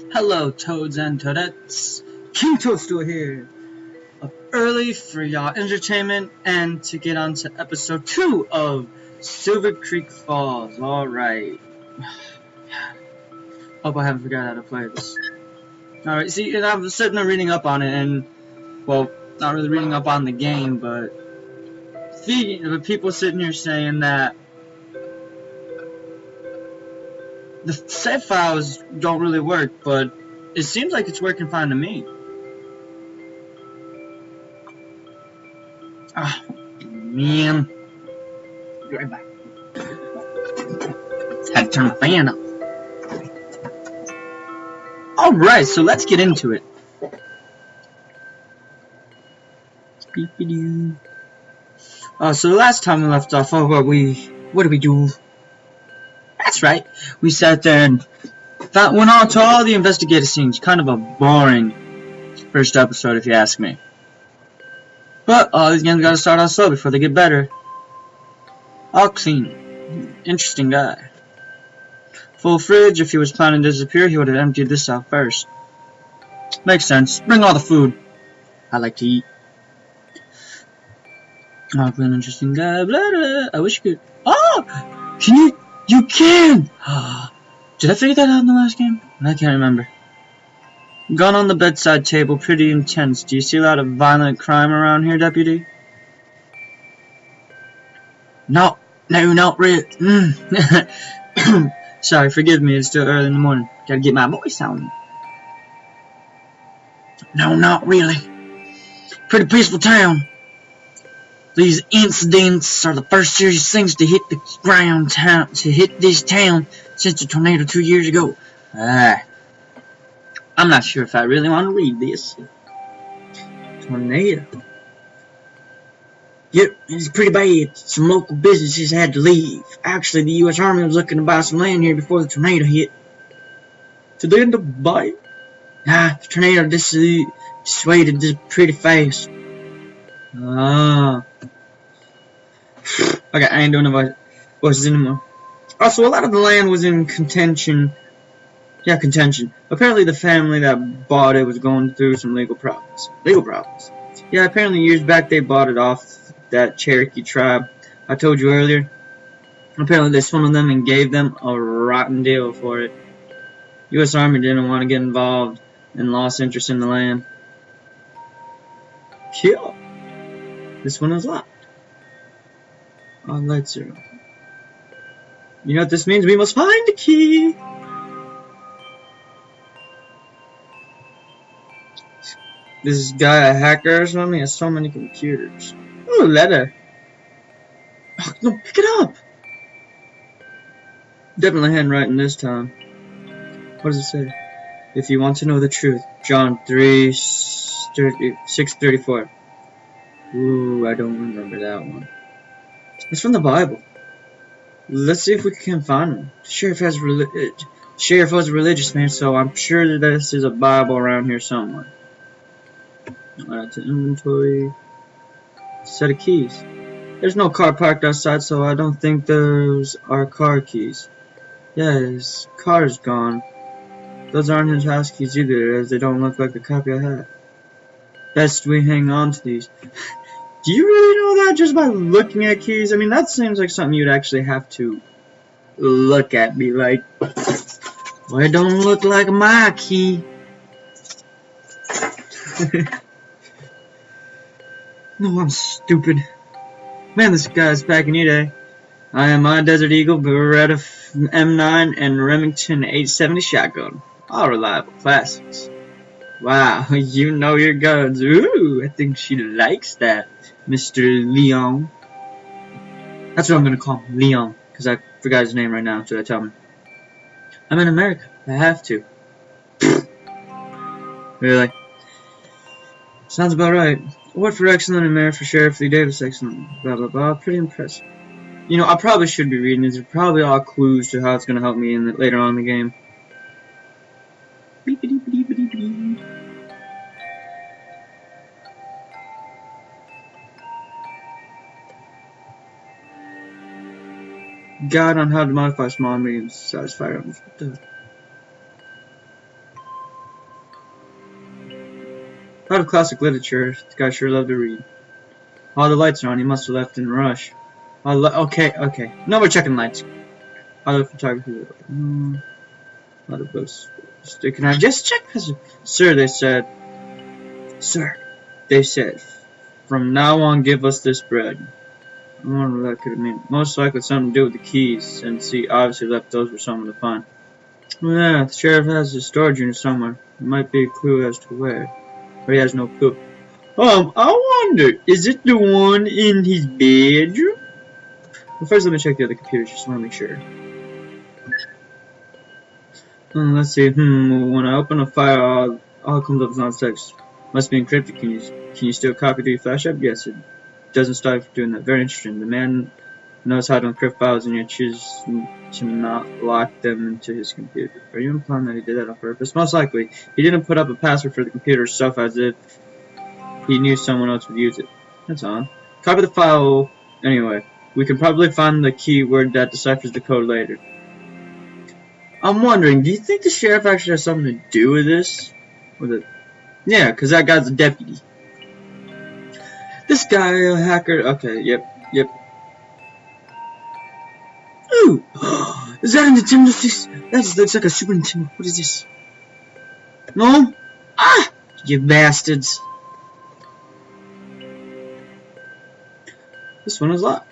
Hello, Toads and Toadettes. King Toadstool here. Up early for y'all entertainment and to get on to episode 2 of Silver Creek Falls. Alright. Hope I haven't forgot how to play this. Alright, see, and I was sitting there reading up on it and, well, not really reading up on the game, but people sitting here saying that the save files don't really work, but it seems like it's working fine to me. Ah, man. Be right back. Had to turn the fan up. Alright, so let's get into it. So the last time we left off, what did we do? That's right, we sat there and went on to all the investigative scenes. Kind of a boring first episode, if you ask me. But all these games gotta start out slow before they get better. Oxine, interesting guy. Full fridge. If he was planning to disappear, he would have emptied this out first. Makes sense. Bring all the food. I like to eat. Oh, an interesting guy. Blah, blah. I wish you could. Oh! Can you? You can! Did I figure that out in the last game? I can't remember. Gun on the bedside table. Pretty intense. Do you see a lot of violent crime around here, deputy? No, not really. Sorry, forgive me. It's still early in the morning. Gotta get my voice out. No, not really. Pretty peaceful town. These incidents are the first serious things to hit this town since the tornado 2 years ago. I'm not sure if I really want to read this. Tornado. Yep, it's pretty bad. Some local businesses had to leave. Actually, the U.S. Army was looking to buy some land here before the tornado hit. Did they end up buying? Nah, the tornado dissuaded this pretty fast. Okay, I ain't doing no voices anymore. Also, a lot of the land was in contention. Yeah, contention. Apparently the family that bought it was going through some legal problems. Yeah, apparently years back they bought it off that Cherokee tribe I told you earlier. Apparently they swindled them and gave them a rotten deal for it. U.S. Army didn't want to get involved and lost interest in the land. Kill. This one was locked. Oh, lights are on. You know what this means? We must find the key. This guy a hacker or something? He has so many computers. Oh, letter. Oh, no, pick it up. Definitely handwriting this time. What does it say? If you want to know the truth, John 6:34. Ooh, I don't remember that one. It's from the Bible. Let's see if we can find him. The sheriff was a religious man, so I'm sure that this is a Bible around here somewhere. Alright, to inventory. Set of keys. There's no car parked outside, so I don't think those are car keys. Yeah, his car's gone. Those aren't his house keys either, as they don't look like the copy I had. Best we hang on to these. Do you really know that just by looking at keys? I mean, that seems like something you'd actually have to look at, be like, well, it don't look like my key. No, I'm stupid. Man, this guy's packing you today. I am my Desert Eagle, Beretta M9, and Remington 870 shotgun. All reliable classics. Wow, you know your guns. Ooh, I think she likes that, Mr. Leon. That's what I'm gonna call him, Leon, because I forgot his name right now, so I tell him. I'm in America. I have to. Really? Sounds about right. Award for excellent and merit for Sheriff Lee Davis, excellent. Blah blah blah. Pretty impressive. You know, I probably should be reading these. They're probably all clues to how it's gonna help me later on in the game. Guide on how to modify small and medium-sized firearms. What the? A lot of classic literature. The guy sure loved to read. All the lights are on. He must have left in a rush. Okay. No more checking lights. Other photography. Other books. Can I just check? Sir, they said. Sir, they said. From now on, give us this bread. I wonder what that could have meant. Most likely something to do with the keys, since he obviously left those for someone to find. Yeah, the sheriff has a storage unit somewhere. It might be a clue as to where. But he has no clue. I wonder, is it the one in his bedroom? Well, first let me check the other computers, just want to make sure. Let's see, when I open a file, all comes up as non-text. Must be encrypted. Can you still copy to your flash drive? Yes, it doesn't stop you from doing that. Very interesting. The man knows how to encrypt files and yet chooses to not lock them into his computer. Are you implying that he did that on purpose? Most likely. He didn't put up a password for the computer itself as if he knew someone else would use it. That's odd. Copy the file anyway. We can probably find the keyword that deciphers the code later. I'm wondering, do you think the sheriff actually has something to do with this? Yeah, because that guy's a deputy. This guy, a hacker. Okay, yep. Ooh! Is that a Nintendo? That just looks like a Super Nintendo. What is this? No? Ah! You bastards. This one is locked.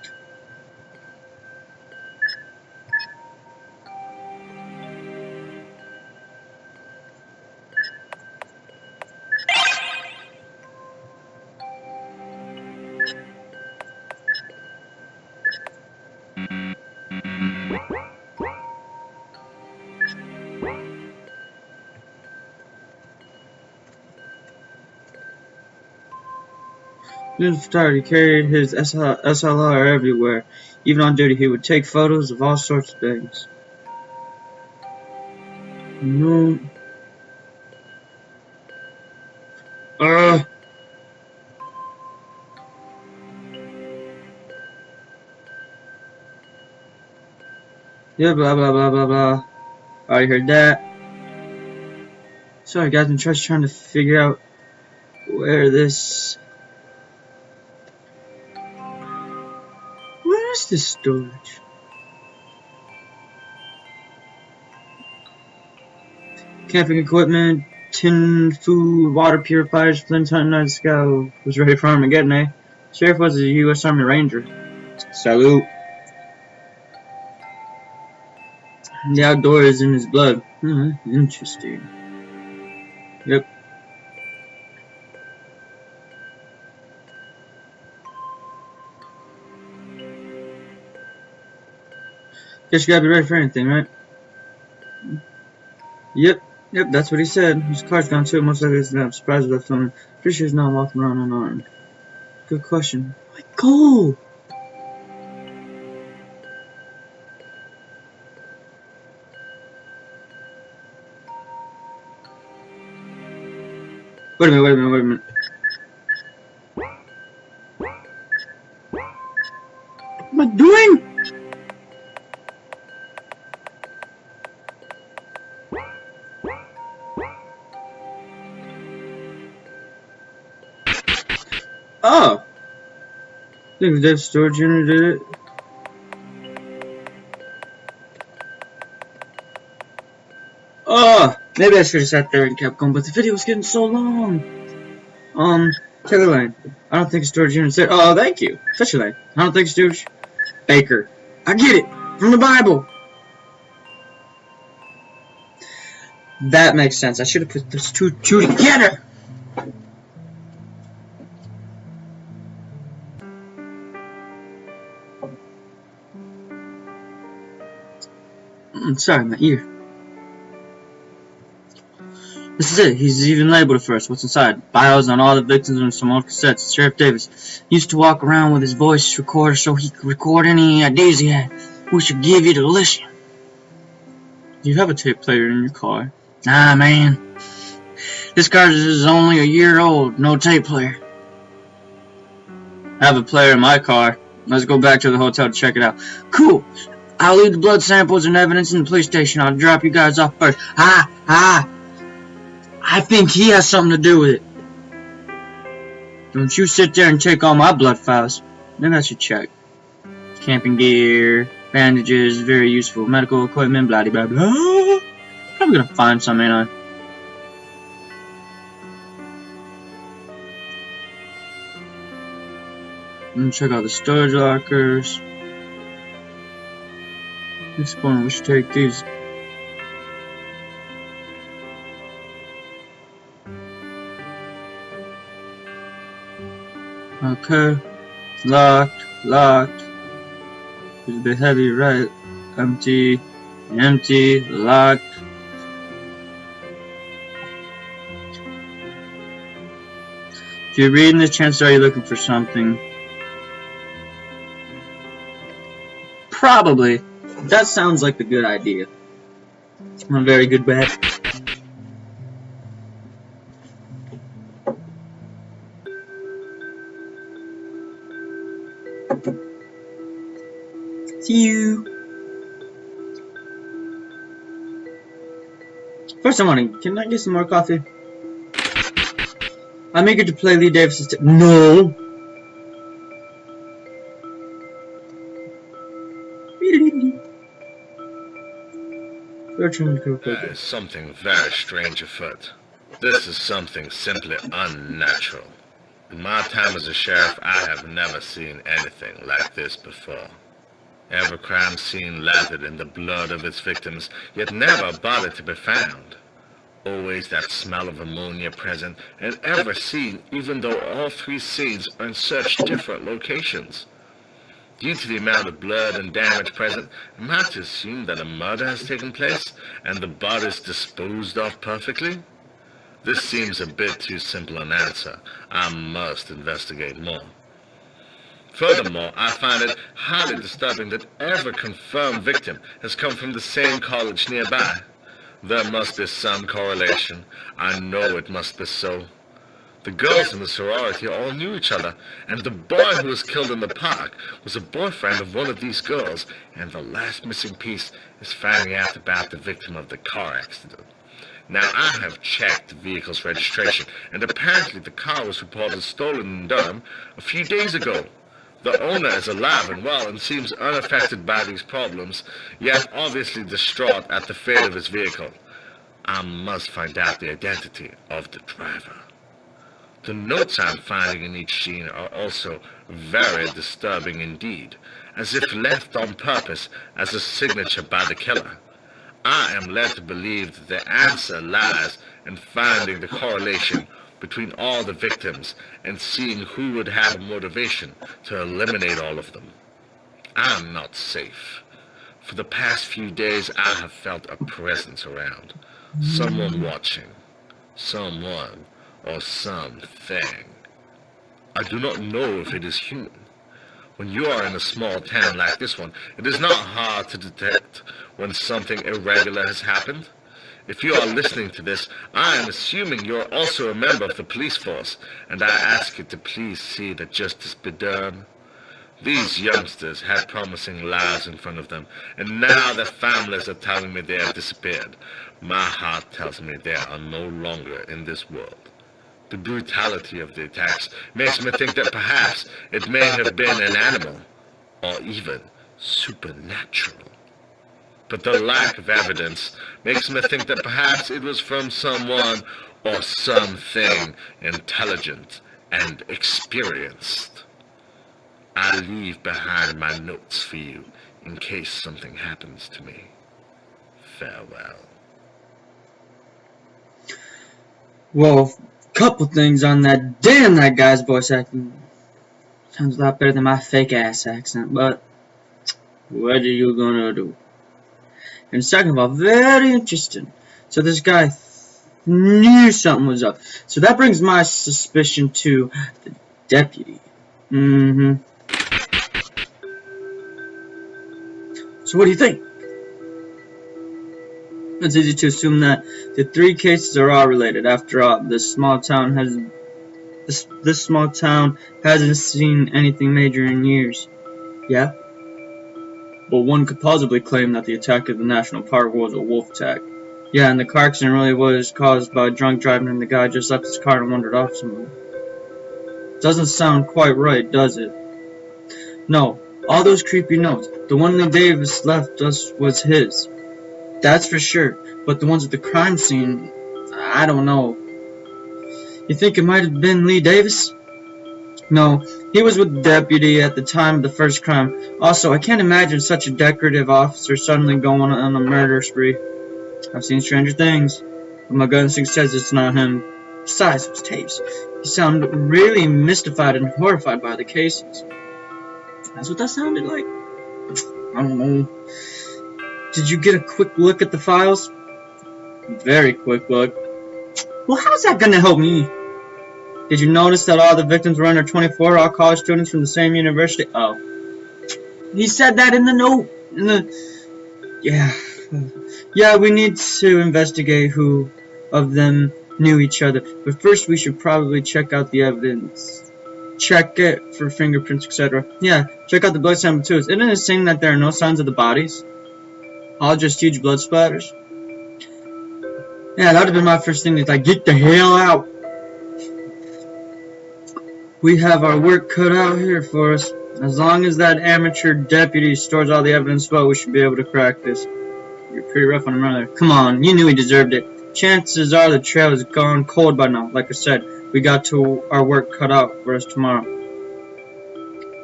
He was retired. He carried his SLR everywhere. Even on duty, he would take photos of all sorts of things. No. Yeah, blah blah blah blah blah. Already heard that. Sorry guys, I'm just trying to figure out where this... Where is this storage? Camping equipment, tin food, water purifiers, flint hunting night scout. Was ready for Armageddon, eh? Sheriff was a U.S. Army Ranger. Salute. The outdoor is in his blood. Interesting. Yep. Guess you gotta be ready for anything, right? Yep, that's what he said. His car's gone too. Most likely he's not surprised with that phone. Pretty sure he's not walking around unarmed. Good question. Like, go! Wait a minute. What am I doing? Oh! I think the storage unit did it. Oh! Maybe I should have sat there and kept going, but the video was getting so long. Taylor Lane. I don't think storage unit said. Oh, thank you. Such a lane. I don't think storage. Baker. I get it. From the Bible. That makes sense. I should have put those two together. Sorry, my ear. This is it. He's even labeled it first. What's inside? Bios on all the victims and some old cassettes. Sheriff Davis used to walk around with his voice recorder so he could record any ideas he had. We should give you to listen. Do you have a tape player in your car? Nah, man. This car is only a year old. No tape player. I have a player in my car. Let's go back to the hotel to check it out. Cool. I'll leave the blood samples and evidence in the police station. I'll drop you guys off first. I think he has something to do with it. Don't you sit there and take all my blood files. Maybe I should check. Camping gear, bandages, very useful medical equipment, blah blah blah. Probably gonna find some, ain't I? Check out the storage lockers. This point, we should take these. Okay. Locked. It's a bit heavy, right? Empty. Locked. If you're reading this, chances are you're looking for something. Probably. That sounds like a good idea. A very good bet. See you. First, can I get some more coffee? I'm eager to play Lee Davis's. No. There is something very strange afoot. This is something simply unnatural. In my time as a sheriff, I have never seen anything like this before. Every crime scene lathered in the blood of its victims, yet never a body to be found. Always that smell of ammonia present, and ever seen even though all three scenes are in such different locations. Due to the amount of blood and damage present, am I to assume that a murder has taken place, and the bodies disposed of perfectly? This seems a bit too simple an answer. I must investigate more. Furthermore, I find it highly disturbing that every confirmed victim has come from the same college nearby. There must be some correlation. I know it must be so. The girls in the sorority all knew each other, and the boy who was killed in the park was a boyfriend of one of these girls, and the last missing piece is finding out about the victim of the car accident. Now, I have checked the vehicle's registration, and apparently the car was reported stolen in Durham a few days ago. The owner is alive and well and seems unaffected by these problems, yet obviously distraught at the fate of his vehicle. I must find out the identity of the driver. The notes I'm finding in each scene are also very disturbing indeed, as if left on purpose as a signature by the killer. I am led to believe that the answer lies in finding the correlation between all the victims and seeing who would have a motivation to eliminate all of them. I am not safe. For the past few days I have felt a presence around. Someone watching. Someone or something. I do not know if it is human. When you are in a small town like this one, it is not hard to detect when something irregular has happened. If you are listening to this, I am assuming you are also a member of the police force, and I ask you to please see that justice be done. These youngsters had promising lives in front of them, and now their families are telling me they have disappeared. My heart tells me they are no longer in this world. The brutality of the attacks makes me think that perhaps it may have been an animal, or even supernatural. But the lack of evidence makes me think that perhaps it was from someone or something intelligent and experienced. I leave behind my notes for you in case something happens to me. Farewell. Well, couple things on that. Damn, that guy's voice acting sounds a lot better than my fake ass accent, but what are you gonna do? And second of all, very interesting. So this guy knew something was up. So that brings my suspicion to the deputy. So what do you think? It's easy to assume that the three cases are all related. After all, this small town hasn't seen anything major in years. Yeah? But one could plausibly claim that the attack at the national park was a wolf attack. Yeah, and the car accident really was caused by drunk driving and the guy just left his car and wandered off somewhere. Doesn't sound quite right, does it? No, all those creepy notes. The one that Davis left us was his. That's for sure. But the ones at the crime scene, I don't know. You think it might have been Lee Davis? No, he was with the deputy at the time of the first crime. Also, I can't imagine such a decorative officer suddenly going on a murder spree. I've seen stranger things, but my gut instinct says it's not him. Besides, those tapes. You sound really mystified and horrified by the cases. That's what that sounded like. I don't know. Did you get a quick look at the files? Very quick look. Well, how's that gonna help me? Did you notice that all the victims were under 24, all college students from the same university? Oh. He said that in the note. Yeah. Yeah, we need to investigate who of them knew each other. But first we should probably check out the evidence. Check it for fingerprints, etc. Yeah, check out the blood sample too. Isn't it saying that there are no signs of the bodies? All just huge blood splatters? Yeah, that would have been my first thing. Is like, get the hell out. We have our work cut out here for us. As long as that amateur deputy stores all the evidence well, we should be able to crack this. You're pretty rough on him right there. Come on, you knew he deserved it. Chances are the trail is gone cold by now. Like I said, we got to our work cut out for us tomorrow.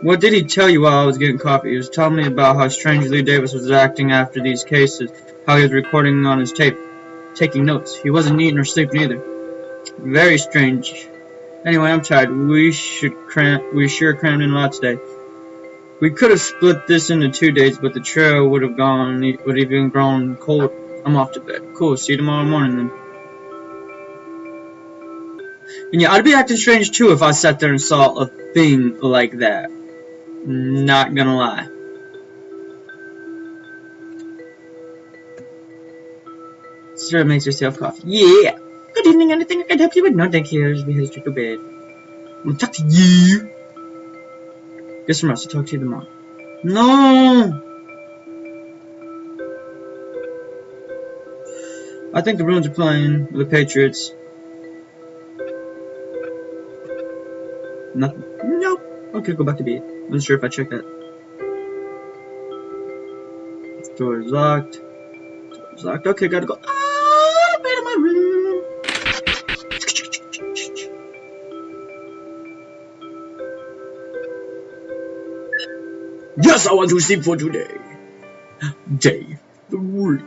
What did he tell you while I was getting coffee? He was telling me about how strange Lee Davis was acting after these cases, how he was recording on his tape, taking notes. He wasn't eating or sleeping either. Very strange. Anyway, I'm tired. We sure crammed in a lot today. We could have split this into 2 days, but the trail would have even grown cold. I'm off to bed. Cool, see you tomorrow morning then. And yeah, I'd be acting strange too if I sat there and saw a thing like that. Not gonna lie. Sir, makes yourself coffee. Yeah! Good evening, anything I can help you with? No, thank you. Just be here to go to bed. I'm gonna talk to you. Get some rest. I'll talk to you tomorrow. No! I think the Bruins are playing with the Patriots. Nothing. Nope. Okay, go back to bed. I'm not sure if I checked that. Door is locked. Door is locked. Okay, gotta go. Ah, bed in my room. Yes, I want to sleep for today. Day 3.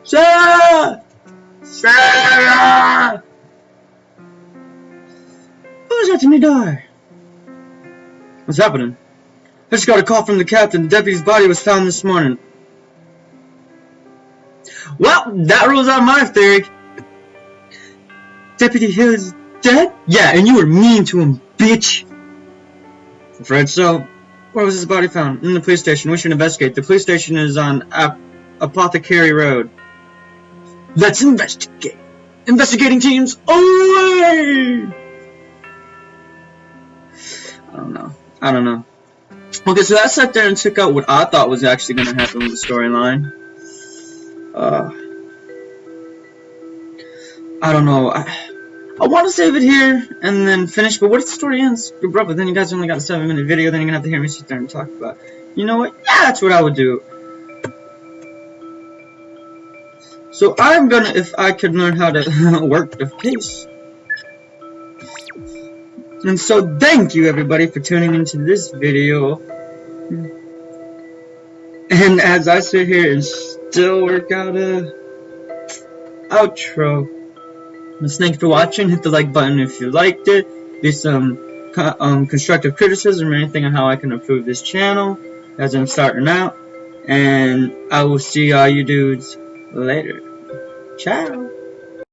Sarah! Sarah! Who's letting me die? What's happening? I just got a call from the captain. The deputy's body was found this morning. Well, that rules out my theory. Deputy Hill is dead? Yeah, and you were mean to him, bitch. I'm afraid so. Where was his body found? In the police station. We should investigate. The police station is on Apothecary Road. Let's investigate. Investigating teams away! I don't know. Okay, so I sat there and took out what I thought was actually going to happen with the storyline. I don't know. I want to save it here and then finish, but what if the story ends abruptly? Then you guys only got a 7-minute video, then you're going to have to hear me sit there and talk about it. You know what? Yeah, that's what I would do. So I'm gonna, if I could learn how to work the pace. And so thank you everybody for tuning into this video. And as I sit here and still work out a outro. Just thanks for watching. Hit the like button if you liked it. Leave some constructive criticism or anything on how I can improve this channel as I'm starting out. And I will see all you dudes later. Ciao.